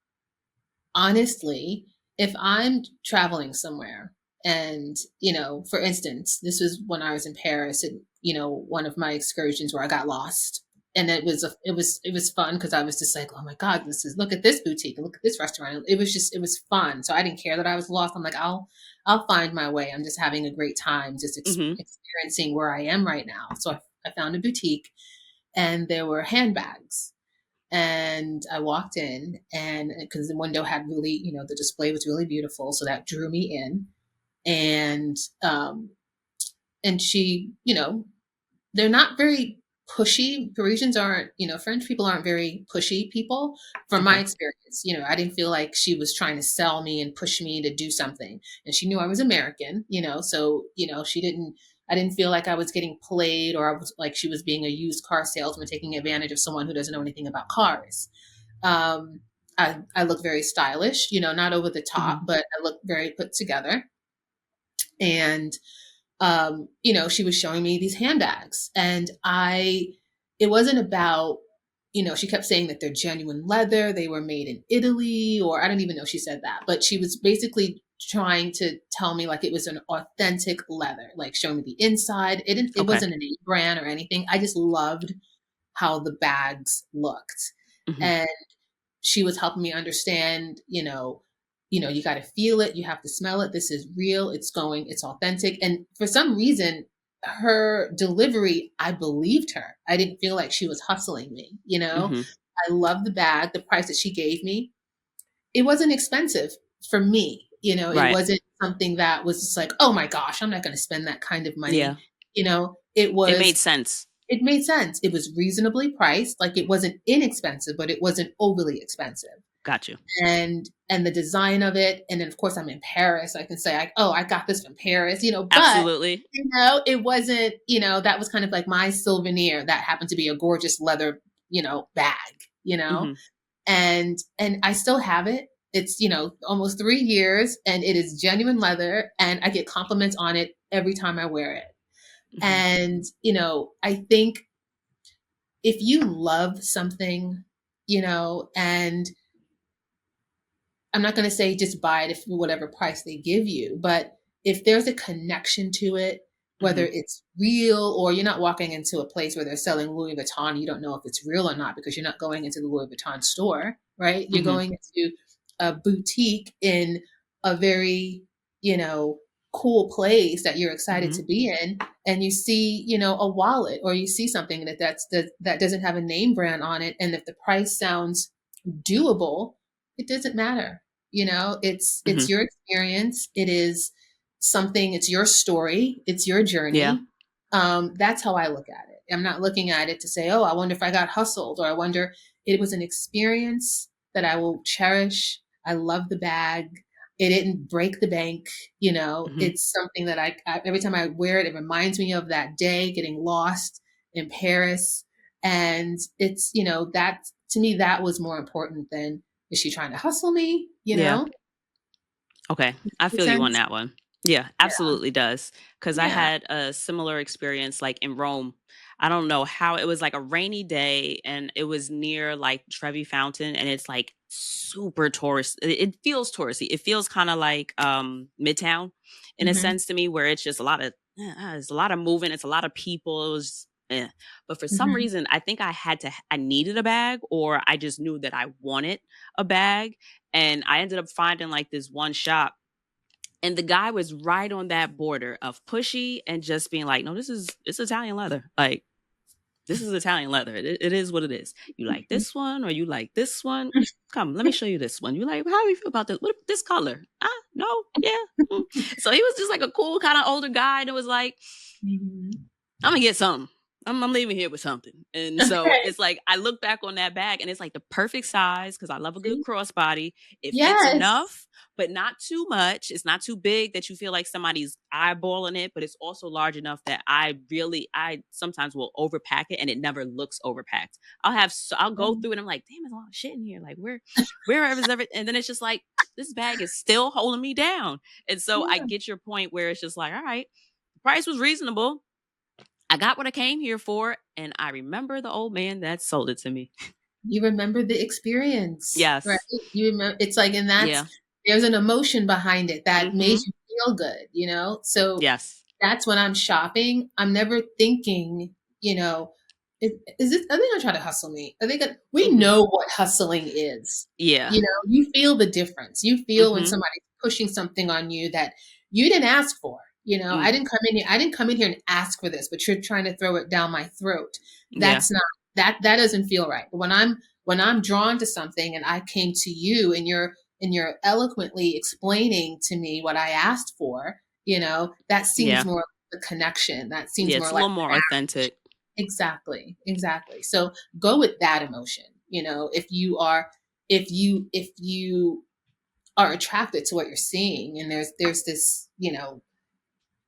honestly, if I'm traveling somewhere and, for instance, this was when I was in Paris and, one of my excursions where I got lost. And it was fun because I was just like, oh my God, look at this boutique, look at this restaurant. It was fun. So I didn't care that I was lost. I'm like, I'll find my way. I'm just having a great time, just Mm-hmm. experiencing where I am right now. So I found a boutique and there were handbags, and I walked in, and because the window had really, the display was really beautiful, so that drew me in. And and she, they're not very pushy. Parisians aren't, French people aren't very pushy people from my Okay. experience. I didn't feel like she was trying to sell me and push me to do something. And she knew I was American, so, she didn't, I didn't feel like I was getting played, or I was like she was being a used car salesman taking advantage of someone who doesn't know anything about cars. Um, I look very stylish, not over the top, Mm-hmm. but I look very put together. And she was showing me these handbags, and it wasn't about, she kept saying that they're genuine leather, they were made in Italy, or I don't even know if she said that, but she was basically trying to tell me like it was an authentic leather, like showing me the inside. It Okay. wasn't a name brand or anything. I just loved how the bags looked. Mm-hmm. And she was helping me understand, you got to feel it, you have to smell it. This is real. It's authentic. And for some reason, her delivery, I believed her. I. Didn't feel like she was hustling me. Mm-hmm. I love the bag, the price that she gave me. It wasn't expensive for me. It Right. wasn't something that was just like, oh my gosh, I'm not going to spend that kind of money. Yeah. It It was made sense. it made sense. It was reasonably priced. Like it wasn't inexpensive, but it wasn't overly expensive. Got you. And the design of it. And then of course I'm in Paris. I can say like, oh, I got this from Paris, but Absolutely. it wasn't, that was kind of like my souvenir that happened to be a gorgeous leather, bag, you know, Mm-hmm. and I still have it. It's, almost 3 years, and it is genuine leather, and I get compliments on it every time I wear it. Mm-hmm. And, I think if you love something, and I'm not going to say just buy it for whatever price they give you, but if there's a connection to it, Mm-hmm. whether it's real or you're not walking into a place where they're selling Louis Vuitton, you don't know if it's real or not because you're not going into the Louis Vuitton store, right? You're Mm-hmm. going into a boutique in a very, you know, cool place that you're excited Mm-hmm. to be in, and you see, a wallet, or you see something that doesn't have a name brand on it, and if the price sounds doable, it doesn't matter. It's Mm-hmm. your experience. It is something. It's your story. It's your Yeah. journey. That's how I look at it. I'm not looking at it to say, oh, I wonder if I got hustled, or I wonder. It was an experience that I will cherish. I love the bag. It didn't break the bank. Mm-hmm. It's something that every time I wear it, it reminds me of that day getting lost in Paris. And it's, that to me, that was more important than, is she trying to hustle me? Yeah. Okay. I Makes feel you on sense? that one. Yeah, Yeah. absolutely does. Because I Yeah. had a similar experience like in Rome. I don't know how it was like a rainy day and it was near like Trevi Fountain and it's like super tourist. It feels touristy. It feels kind of like Midtown in a Mhm. sense to me where it's just a lot of it's a lot of moving, it's a lot of people. It was But for some Mhm. reason, I think I needed a bag or I just knew that I wanted a bag and I ended up finding like this one shop and the guy was right on that border of pushy and just being like, "No, it's Italian leather. Like this is Italian leather. It is what it is. You like this one or you like this one? Come, let me show you this one. You like how do you feel about this? What this color? Ah, no, yeah." Mm. So he was just like a cool kind of older guy, and it was like, Mhm. I'm gonna get something. I'm leaving here with something. And so Okay. it's like I look back on that bag and it's like the perfect size because I love a good See? crossbody. It fits Yes. enough, but not too much. It's not too big that you feel like somebody's eyeballing it, but it's also large enough that I sometimes will overpack it and it never looks overpacked. I'll go through it. I'm like, damn, there's a lot of shit in here. Like wherever is everything, and then it's just like this bag is still holding me down. And so I Yeah. get your point where it's just like, all right, the price was reasonable. I got what I came here for, and I remember the old man that sold it to me. You remember the experience, right? Yes. You remember it's like, and that's Yeah. there's an emotion behind it that made Mhm. you feel good, you know? So Yes. that's when I'm shopping. I'm never thinking, you know, is this, are they gonna try to hustle me? Are they gonna, we Mhm. know what hustling is. Yeah. You know, you feel the difference. You feel when Mhm. somebody's pushing something on you that you didn't ask for. You know, Mm. I didn't come in here and ask for this, but you're trying to throw it down my throat. Yeah. That's not, that doesn't feel right. But when I'm drawn to something and I came to you and you're eloquently explaining to me what I asked for, you know, that seems Yeah. more the connection. That seems Yeah, more it's a like little more authentic. exactly, exactly. So go with that emotion. You know, if you are attracted to what you're seeing and there's this, you know,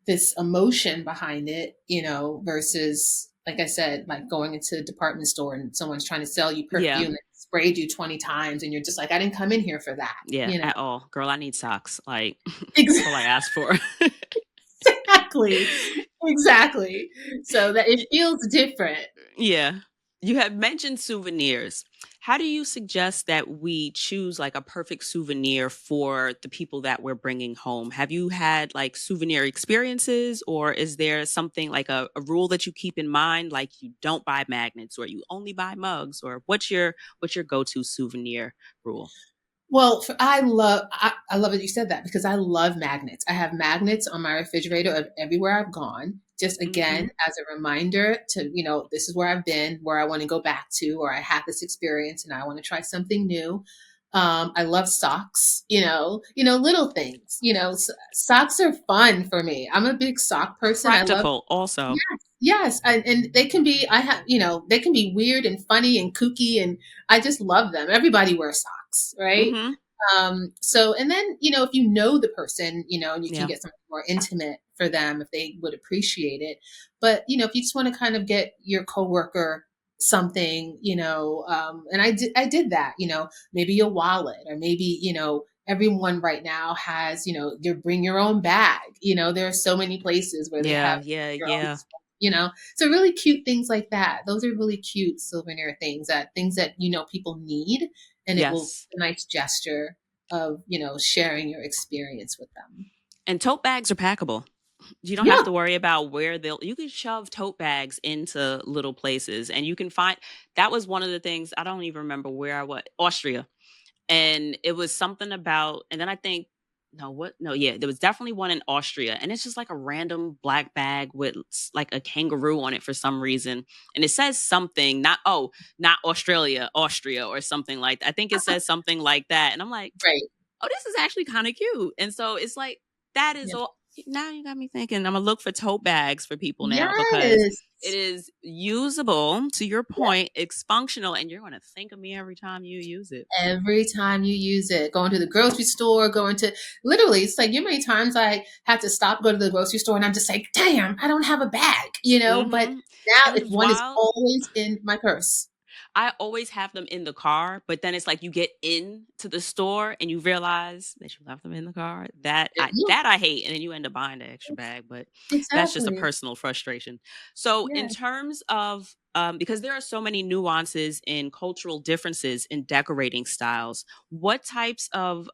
this emotion behind it, you know, versus like I said, like going into a department store and someone's trying to sell you Yeah. perfume that sprayed you 20 times and you're just like, I didn't come in here for that, Yeah, you know. at all. Girl, I need socks. Like, that's all I Exactly. asked for. Exactly. Exactly. So that it Y feels different. Yeah. You have mentioned souvenirs. How do you suggest that we choose, like, a perfect souvenir for the people that we're bringing home? Have you had, like, souvenir experiences, or is there something like a rule that you keep in mind, like you don't buy magnets or you only buy mugs, or what's your go-to souvenir rule? Well, I love that you said that because I love magnets. I have magnets on my refrigerator of everywhere I've gone. Just again Mhm. as a reminder to, you know, this is where I've been, where I want to go back to, or I had this experience and I want to try something new. I love socks, little things. Socks are fun for me. I'm a big sock person. I love. Practical also. Yes, yes, and they can be. I have, they can be weird and funny and kooky, and I just love them. Everybody wears socks, right? Mhm. So, and then, if you know the person, and you can Yeah. get something more intimate for them if they would appreciate it. But, if you just want to kind of get your coworker something, and I did that, maybe a wallet or maybe, everyone right now has, your bring your own bag. There are so many places where they Yeah, have yeah, your own, yeah. so really cute things like that. Those are really cute souvenir things that, people need and it will Yes. a nice gesture of, sharing your experience with them. And tote bags are packable. You don't have Yeah, to worry about where they'll you can shove tote bags into little places and you can find that was one of the things I don't even remember where I was Austria. And it was something about and then I think no, what? No, yeah, there was definitely one in Austria, and it's just like a random black bag with like a kangaroo on it for some reason, and it says something not Australia, Austria, or something like that. I think it says something like that, and I'm like, right. oh, this is actually kind of cute. And so it's like that is Yeah. all. Now you got me thinking. I'm gonna look for tote bags for people now because Yes. it is usable. To your Yeah. point, it's functional, and you're gonna think of me every time you use it. Every time you use it, going to the grocery store, going to literally, it's like you know how many times I had to stop, go to the grocery store, and I'm just like, damn, I don't have a bag, But Hmm. now, And if it's one is wild. always in my purse, I always have them in the car, but then it's like you get into the store and you realize that you left them in the car. yeah, That I hate, and then you end up buying the extra bag. But that's just a exactly. personal frustration. So, in Yeah. terms of because there are so many nuances in cultural differences in decorating styles, what types of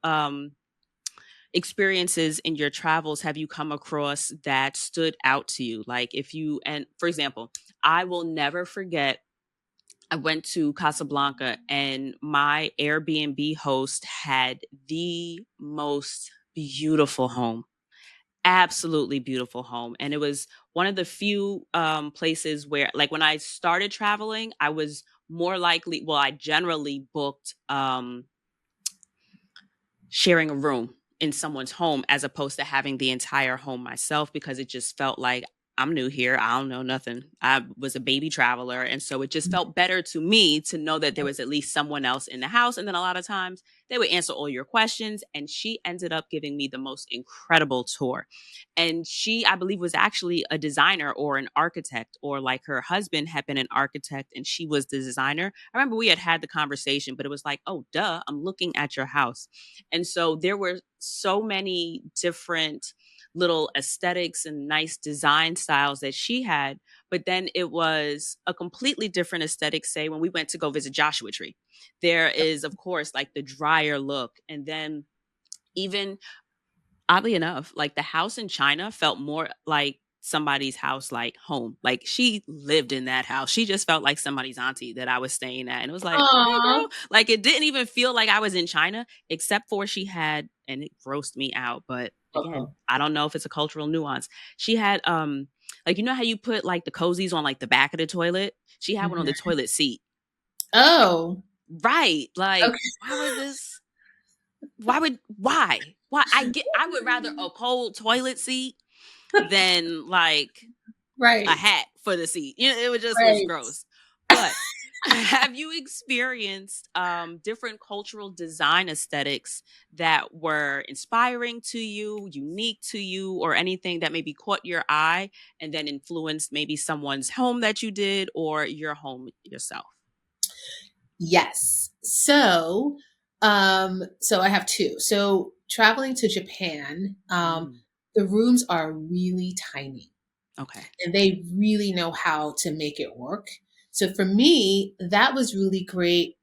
experiences in your travels have you come across that stood out to you? Like, if you and for example, I will never forget I went to Casablanca and my Airbnb host had the most beautiful home. Absolutely beautiful home. And it was one of the few places where like when I started traveling, I was more likely I generally booked sharing a room in someone's home as opposed to having the entire home myself because it just felt like I'm new here. I don't know nothing. I was a baby traveler. And so it just felt better to me to know that there was at least someone else in the house. And then a lot of times they would answer all your questions. And she ended up giving me the most incredible tour. And she, I believe, was actually a designer or an architect, or like her husband had been an architect and she was the designer. I remember we had the conversation, but it was like, oh, duh, I'm looking at your house. And so there were so many different little aesthetics and nice design styles that she had. But then it was a completely different aesthetic, say, when we went to go visit Joshua Tree. There is, of course, like the drier look. And then even oddly enough, like the house in China felt more like somebody's house, like home. Like she lived in that house. She just felt like somebody's auntie that I was staying at. And it was like, okay, Aw. girl. Like it didn't even feel like I was in China, except for she had, and it grossed me out. But again, Uh-oh. I don't know if it's a cultural nuance. She had like you know how you put like the cozies on like the back of the toilet? She had one on Mhm. the toilet seat. Oh, Right. Like, okay. why would this why I would rather a cold toilet seat than like a Right, hat for the seat. You know, it just was right. gross. But have you experienced different cultural design aesthetics that were inspiring to you, unique to you, or anything that maybe caught your eye and then influenced maybe someone's home that you did or your home yourself? Yes. So I have two. So traveling to Japan, Mm, the rooms are really tiny okay. and they really know how to make it work. So for me, that was really great.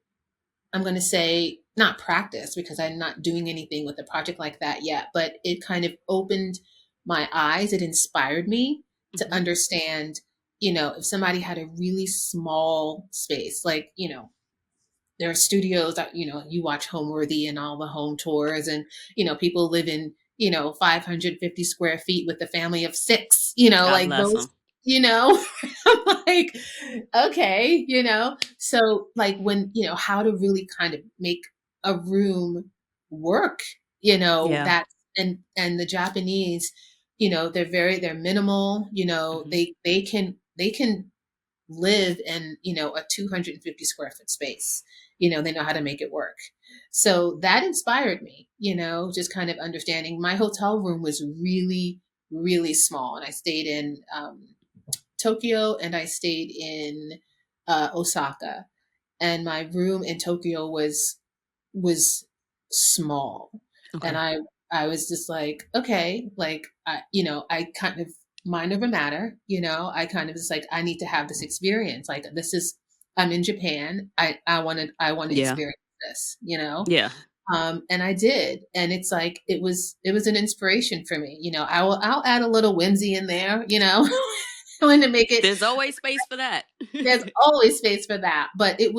I'm going to say not practice because I'm not doing anything with a project like that yet, but it kind of opened my eyes. It inspired me to Hmm. understand, if somebody had a really small space, like, there are studios that, you watch Homeworthy and all the home tours, and, people live in, 550 square feet with a family of six, God like bless those, them. I'm like, okay, so like when, how to really kind of make a room work, Yeah. that, and the Japanese, they're minimal, Hmm. they can live in, a 250 square foot space. They know how to make it work. So that inspired me, just kind of understanding. My hotel room was really, really small. And I stayed in Tokyo and I stayed in Osaka. And my room in Tokyo was small. And Okay. I was just like, okay, like I kind of mind over matter, I kind of just like I need to have this experience. Like this is I'm in Japan. I want to Yeah. experience this, Yeah. and I did. And it's like it was an inspiration for me. I'll add a little whimsy in there, I want to make it There's always space for that. there's always space for that. But so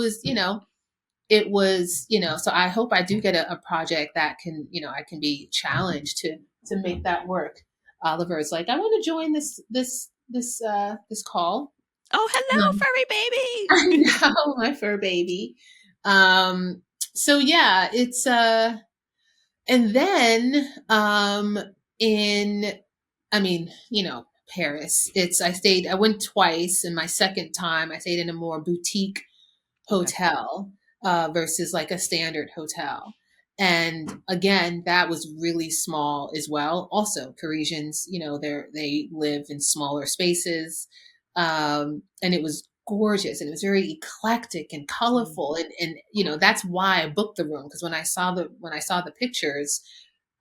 I hope I do get a project that can, I can be challenged to make that work. Oliver is like, I want to join this call. Oh, hello, Um, I furry baby. know, my fur baby. So yeah, it's and then in I mean, Paris. I went twice, and my second time I stayed in a more boutique Okay. hotel versus like a standard hotel. And again, that was really small as well. Also, Parisians, they live in smaller spaces, and it was gorgeous and it was very eclectic and colorful. And that's why I booked the room, because when I saw the pictures,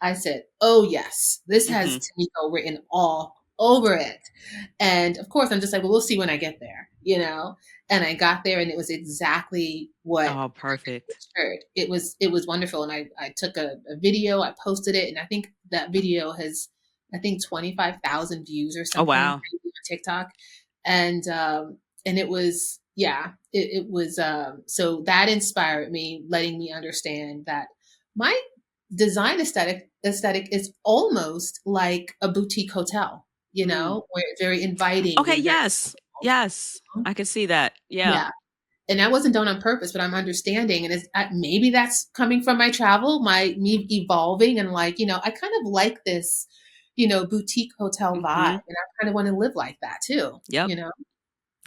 I said, "Oh yes, this has Mm-hmm. Tamiko written all over it." And of course, I'm just like, "Well, we'll see when I get there," And I got there, and it was exactly what Oh, I perfect. pictured. It was wonderful, and I took a video, I posted it, and I think that video has, I think, 25,000 views or Oh, something wow. crazy on TikTok, and it was, yeah, it was. So that inspired me, letting me understand that my design aesthetic is almost like a boutique hotel, Mm. where it's very inviting Okay. and very Yes. Yes. I can see that. Yeah. yeah. And that wasn't done on purpose, but I'm understanding, and maybe that's coming from my travel, me evolving, and like, I kind of like this, boutique hotel vibe, Mm-hmm. and I kind of want to live like that too, Yep.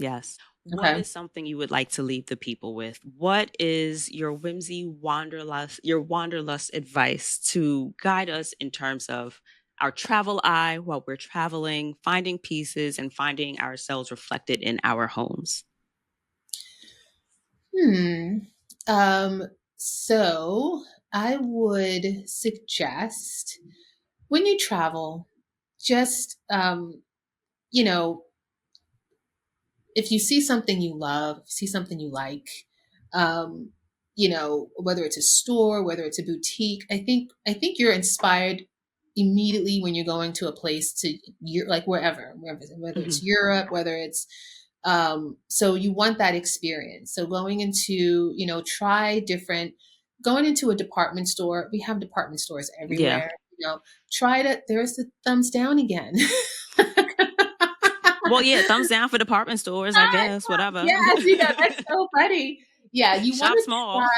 Yes. What Okay. is something you would like to leave the people with? What is your your wanderlust advice to guide us in terms of our travel eye while we're traveling, finding pieces and finding ourselves reflected in our homes? Hmm. Um, so I would suggest when you travel, just you know, if you see something you love, if you see something you like, um, you know, whether it's a store, whether it's a boutique, I think you're inspired immediately when you're going to a place to you're like wherever, whether Hmm. it's Europe, whether it's so you want that experience. So going into, you know, try different going into a department store. We have department stores Yeah. everywhere, you know, try to there's the thumbs down again. Well, yeah, thumbs down for department stores, I I guess, whatever. yes, you know, that's so funny. Yeah, you Shop wanna small. try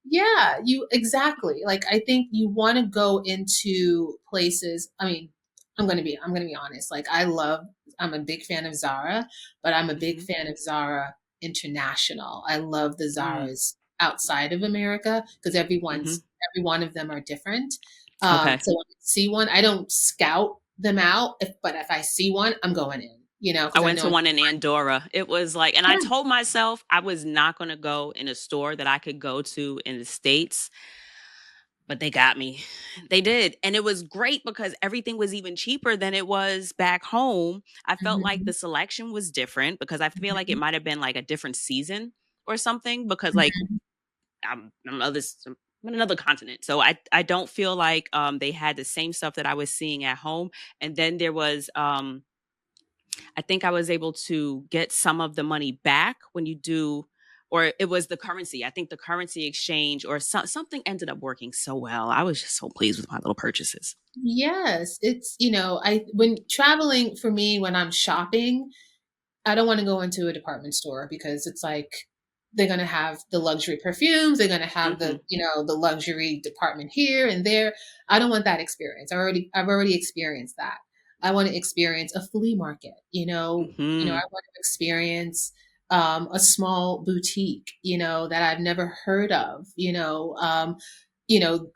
yeah, you exactly. Like, I think you wanna go into places I mean, I'm gonna be honest, like, I'm a big fan of Zara, but I'm a big Hmm. fan of Zara International. I love the Mm. Zaras outside of America because Hmm. every one of them are different. Okay. So when I see one, I don't scout them out, but if I see one, I'm going in, you know, I because I went know to I'm one in Andorra. It was like, and I yeah. told myself I was not going to go in a store that I could go to in the States, but they got me. They did. And it was great because everything was even cheaper than it was back home. I felt like Mhm, the selection was different because I feel like it mhm, might have been like a different season or something because like mhm. I'm in another continent. So I don't feel like they had the same stuff that I was seeing at home. And then there was I think I was able to get some of the money back when you do, or it was the currency. I think the currency exchange or something ended up working so well. I was just so pleased with my little purchases. Yes, it's, you know, I when traveling for me when I'm shopping, I don't wanna go into a department store because it's like they're gonna have the luxury perfumes, they're gonna have Hmm. the, you know, the luxury department here and there. I don't want that experience. I've already experienced that. I wanna experience a flea market, I Hmm. want to experience a small boutique, you know, that I've never heard of,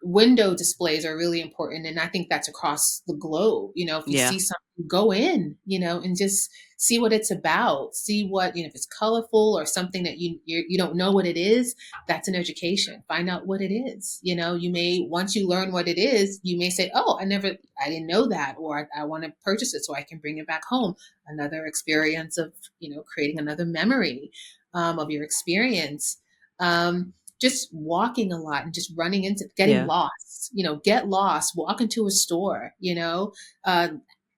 window displays are really important. And I think that's across the globe. You know, if you Yeah. see something, go in, and just see what it's about. See what, if it's colorful or something that you don't know what it is, that's an education. Find out what it is. You may, once you learn what it is, you may say, oh, I didn't know that, or I want to purchase it so I can bring it back home. Another experience of, creating another memory of your experience. Just walking a lot and just running into getting Yeah. lost, get lost, walk into a store, uh,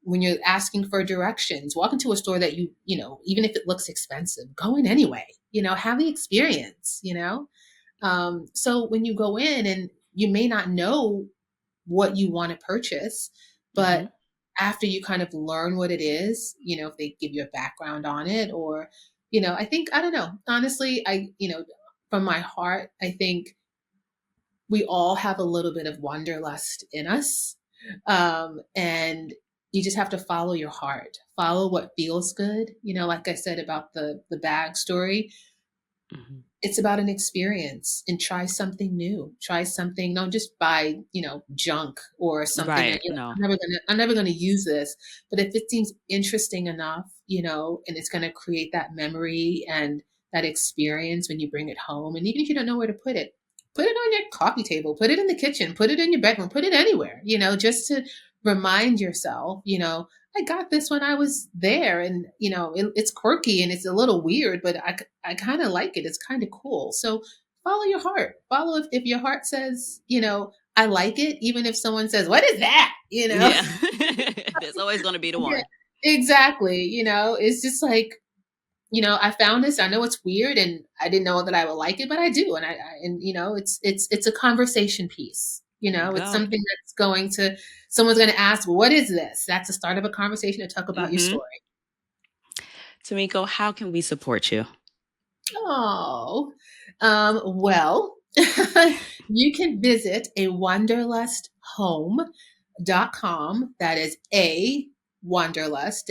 when you're asking for directions, walk into a store that even if it looks expensive, go in anyway, have the experience, so when you go in and you may not know what you want to purchase, Hmm. but after you kind of learn what it is, if they give you a background on it or, I think, I don't know, honestly, from my heart, I think we all have a little bit of wanderlust in us. And you just have to follow your heart, follow what feels good. Like I said about the bag story, Hmm. it's about an experience and try something new. Try something, don't just buy, junk or something that Right. you're like, No. I'm never gonna use this. But if it seems interesting enough, and it's gonna create that memory and that experience when you bring it home. And even if you don't know where to put it on your coffee table, put it in the kitchen, put it in your bedroom, put it anywhere, just to remind yourself, I got this when I was there, and it's quirky and it's a little weird, but I kind of like it. It's kind of cool. So follow your heart. Follow if your heart says, I like it, even if someone says, "What is that?" Yeah. There's always going to be the Yeah, one. exactly. It's just like I found this. I know it's weird, and I didn't know that I would like it, but I do, and it's a conversation piece. There you It's go. something that's going to someone's going to ask, well, "What is this?" That's the start of a conversation to talk about your Hmm. story. Tamiko, how can we support you? Oh, well, you can visit a wanderlusthome.com. That is a wanderlust,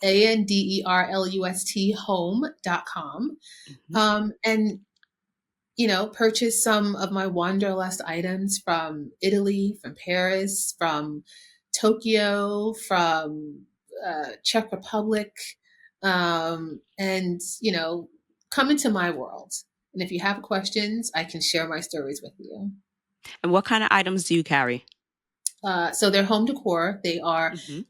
Wanderlust home.com. Hmm. And purchase some of my Wanderlust items from Italy, from Paris, from Tokyo, from Czech Republic, and come into my world. And if you have questions, I can share my stories with you. And what kind of items do you carry? So they're home decor. They are Hmm.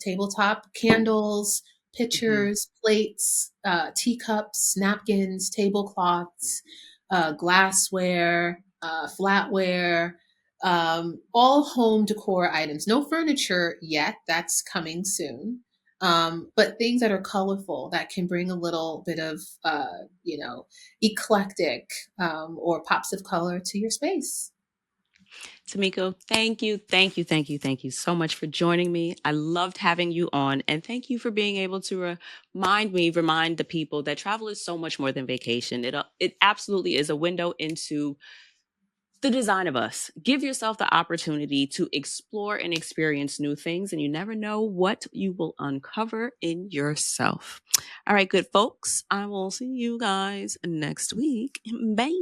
tabletop candles, Hmm. pitchers, plates, teacups, napkins, tablecloths, glassware, flatware, all home decor items. No furniture yet. That's coming soon. But things that are colorful that can bring a little bit of, you know, eclectic or pops of color to your space. Tamiko, thank you, thank you, thank you, thank you so much for joining me. I loved having you on, and thank you for being able to remind the people that travel is so much more than vacation. It absolutely is a window into the design of us. Give yourself the opportunity to explore and experience new things, and you never know what you will uncover in yourself. All right, good folks. I will see you guys next week. Bye.